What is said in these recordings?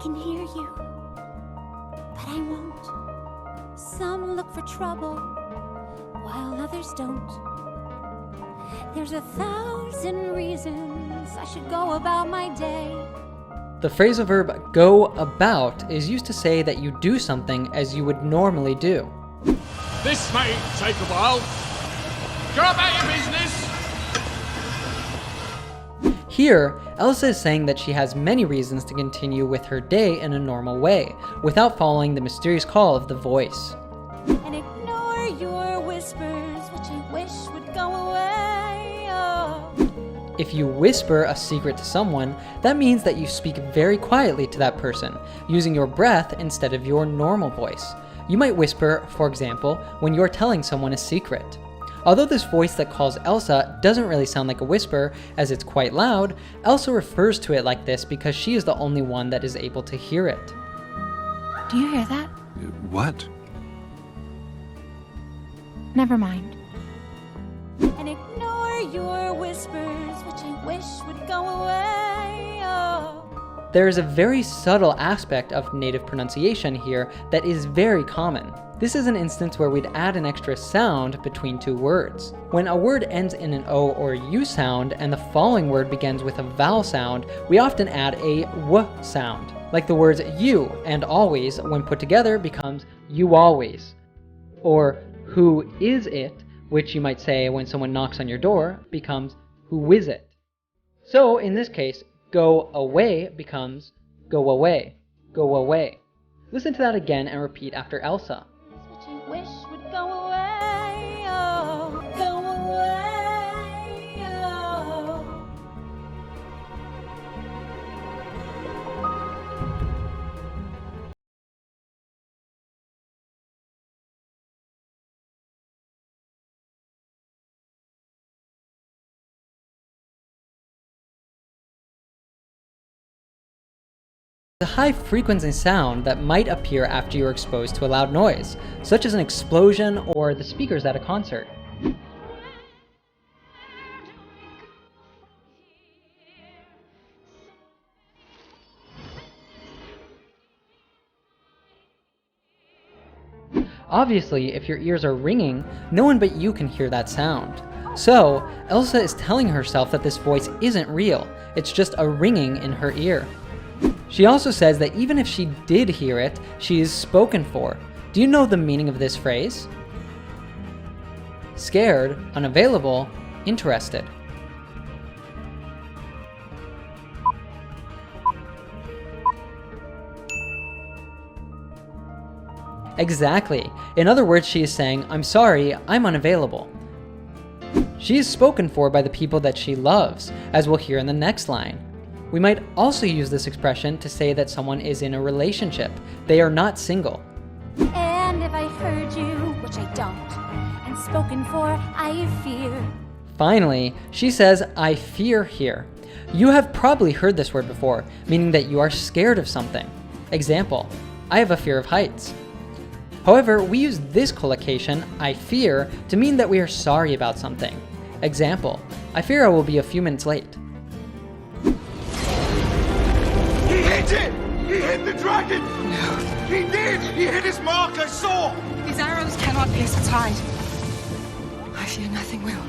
can hear you, but I won't. Some look for trouble, while others don't. There's 1,000 reasons I should go about my day. The phrasal verb go about is used to say that you do something as you would normally do. This may take a while. Go about your business. Here, Elsa is saying that she has many reasons to continue with her day in a normal way, without following the mysterious call of the voice. And ignore your whispers, which I wish would go away. Oh. If you whisper a secret to someone, that means that you speak very quietly to that person, using your breath instead of your normal voice. You might whisper, for example, when you're telling someone a secret. Although this voice that calls Elsa doesn't really sound like a whisper, as it's quite loud, Elsa refers to it like this because she is the only one that is able to hear it. Do you hear that? What? Never mind. And ignore your whispers, which I wish would go away. Oh. There is a very subtle aspect of native pronunciation here that is very common. This is an instance where we'd add an extra sound between two words. When a word ends in an O or U sound and the following word begins with a vowel sound, we often add a W sound. Like the words you and always, when put together, becomes you always. Or who is it, which you might say when someone knocks on your door, becomes who is it. So in this case, go away becomes go away, go away. Listen to that again and repeat after Elsa. Which I wish would go away. Oh, go away. Oh. A high frequency sound that might appear after you're exposed to a loud noise, such as an explosion or the speakers at a concert. Obviously, if your ears are ringing, no one but you can hear that sound. So, Elsa is telling herself that this voice isn't real, it's just a ringing in her ear. She also says that even if she did hear it, she is spoken for. Do you know the meaning of this phrase? Scared, unavailable, interested. Exactly. In other words, she is saying, I'm sorry, I'm unavailable. She is spoken for by the people that she loves, as we'll hear in the next line. We might also use this expression to say that someone is in a relationship. They are not single. And if I heard you, which I don't, and spoken for, I fear. Finally, she says, I fear here. You have probably heard this word before, meaning that you are scared of something. Example, I have a fear of heights. However, we use this collocation, I fear, to mean that we are sorry about something. Example, I fear I will be a few minutes late. He hit it! He hit the dragon! He did! He hit his mark, I saw! His arrows cannot pierce its hide. I fear nothing will.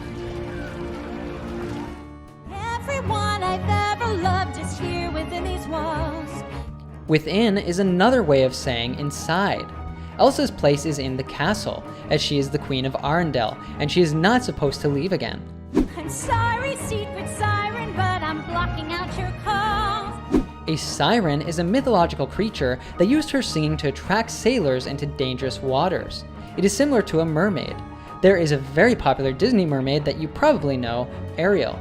Everyone I've ever loved is here within these walls. Within is another way of saying inside. Elsa's place is in the castle, as she is the Queen of Arendelle, and she is not supposed to leave again. I'm sorry, secret siren, but I'm blocking out your calls. A siren is a mythological creature that used her singing to attract sailors into dangerous waters. It is similar to a mermaid. There is a very popular Disney mermaid that you probably know, Ariel.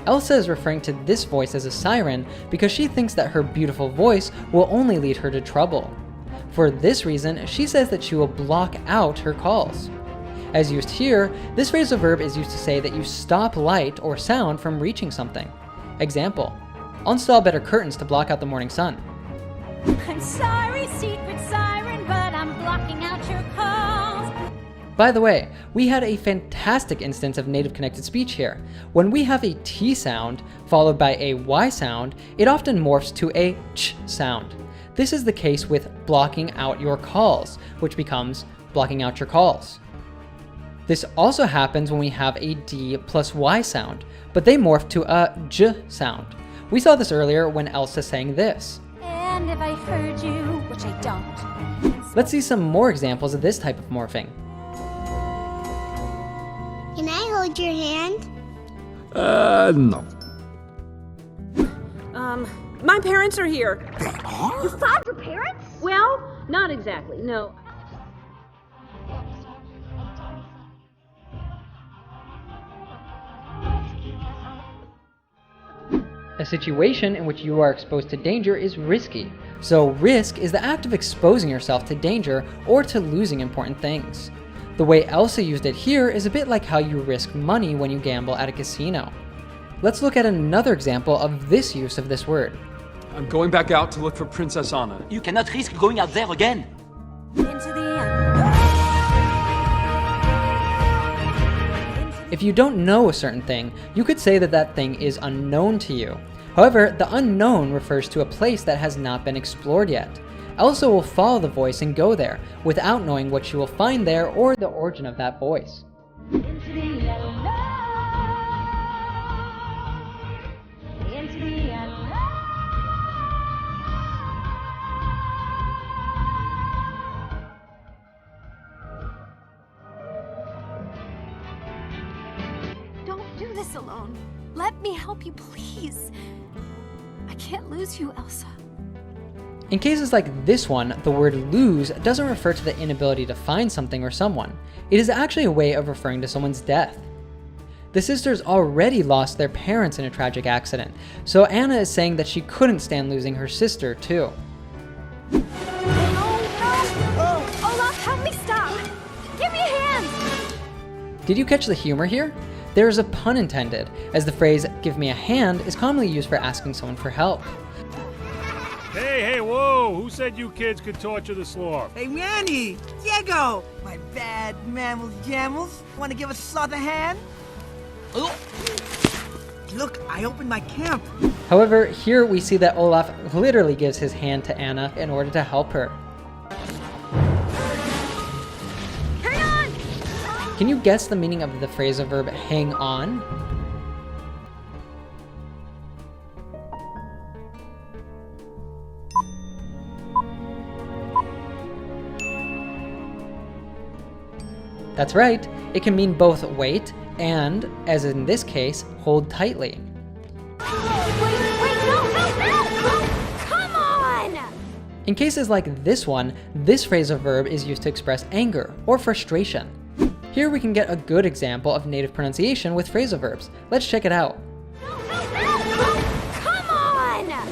Elsa is referring to this voice as a siren because she thinks that her beautiful voice will only lead her to trouble. For this reason, she says that she will block out her calls. As used here, this phrasal verb is used to say that you stop light or sound from reaching something. Example, I'll install better curtains to block out the morning sun. I'm sorry, secret siren, but I'm blocking out your calls. By the way, we had a fantastic instance of native connected speech here. When we have a T sound followed by a Y sound, it often morphs to a ch sound. This is the case with blocking out your calls, which becomes blocking out your calls. This also happens when we have a D plus Y sound, but they morph to a J sound. We saw this earlier when Elsa sang this. And if I heard you, which I don't. Let's see some more examples of this type of morphing. Can I hold your hand? No. My parents are here. You found your parents? Well, not exactly, no. A situation in which you are exposed to danger is risky. So risk is the act of exposing yourself to danger or to losing important things. The way Elsa used it here is a bit like how you risk money when you gamble at a casino. Let's look at another example of this use of this word. I'm going back out to look for Princess Anna. You cannot risk going out there again. Into the end. If you don't know a certain thing, you could say that that thing is unknown to you. However, the unknown refers to a place that has not been explored yet. Elsa will follow the voice and go there, without knowing what she will find there or the origin of that voice. Into the unknown. Into the unknown. Don't do this alone. Let me help you, please. I can't lose you, Elsa. In cases like this one, the word lose doesn't refer to the inability to find something or someone. It is actually a way of referring to someone's death. The sisters already lost their parents in a tragic accident, so Anna is saying that she couldn't stand losing her sister too. Oh no! Olaf, help me stop! Give me a hand! Did you catch the humor here? There is a pun intended, as the phrase "give me a hand" is commonly used for asking someone for help. Hey, whoa! Who said you kids could torture the sloth? Hey, Manny! Diego! My bad mammals jammals. Want to give us a hand? Look, I opened my camp. However, here we see that Olaf literally gives his hand to Anna in order to help her. Hang on! Can you guess the meaning of the phrasal verb hang on? That's right, it can mean both wait and, as in this case, hold tightly. Wait, no! Come on! In cases like this one, this phrasal verb is used to express anger or frustration. Here we can get a good example of native pronunciation with phrasal verbs. Let's check it out. Come on!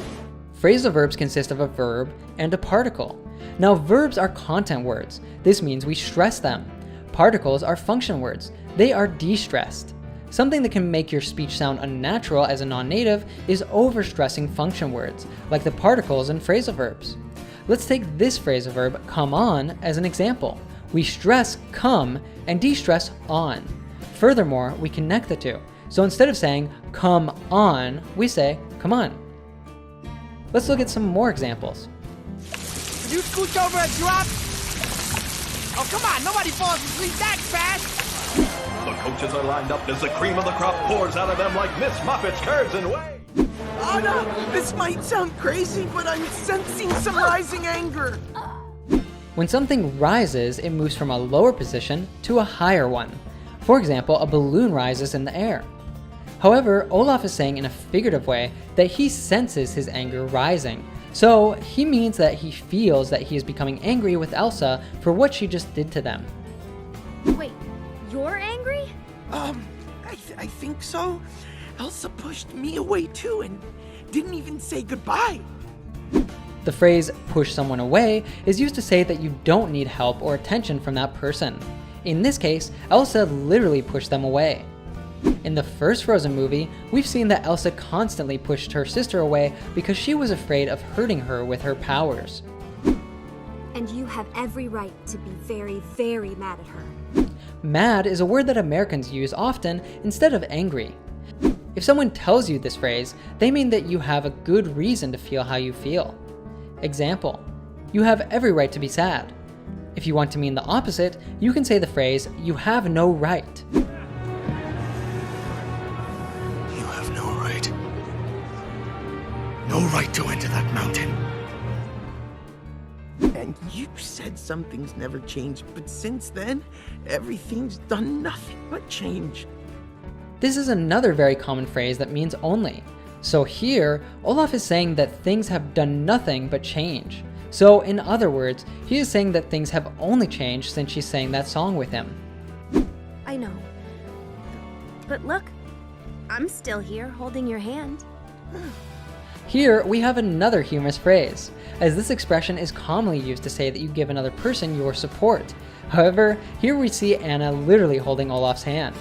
Phrasal verbs consist of a verb and a particle. Now, verbs are content words. This means we stress them. Particles are function words. They are de-stressed. Something that can make your speech sound unnatural as a non-native is overstressing function words, like the particles in phrasal verbs. Let's take this phrasal verb, come on, as an example. We stress come and de-stress on. Furthermore, we connect the two. So instead of saying come on, we say come on. Let's look at some more examples. Did you scooch over and drop? Oh, come on, nobody falls asleep that fast! The coaches are lined up as the cream of the crop pours out of them like Miss Muffet's curves and whey. Oh no, this might sound crazy, but I'm sensing some rising anger. When something rises, it moves from a lower position to a higher one. For example, a balloon rises in the air. However, Olaf is saying in a figurative way that he senses his anger rising. So he means that he feels that he is becoming angry with Elsa for what she just did to them. Wait, you're angry? I think so. Elsa pushed me away too and didn't even say goodbye. The phrase push someone away is used to say that you don't need help or attention from that person. In this case, Elsa literally pushed them away. In the first Frozen movie, we've seen that Elsa constantly pushed her sister away because she was afraid of hurting her with her powers. And you have every right to be very, very mad at her. Mad is a word that Americans use often instead of angry. If someone tells you this phrase, they mean that you have a good reason to feel how you feel. Example, you have every right to be sad. If you want to mean the opposite, you can say the phrase, you have no right. You have no right. No right to enter that mountain. And you said some things never change, but since then, everything's done nothing but change. This is another very common phrase that means only. So here, Olaf is saying that things have done nothing but change. So in other words, he is saying that things have only changed since she sang that song with him. I know. But look, I'm still here holding your hand. Here, we have another humorous phrase, as this expression is commonly used to say that you give another person your support. However, here we see Anna literally holding Olaf's hand.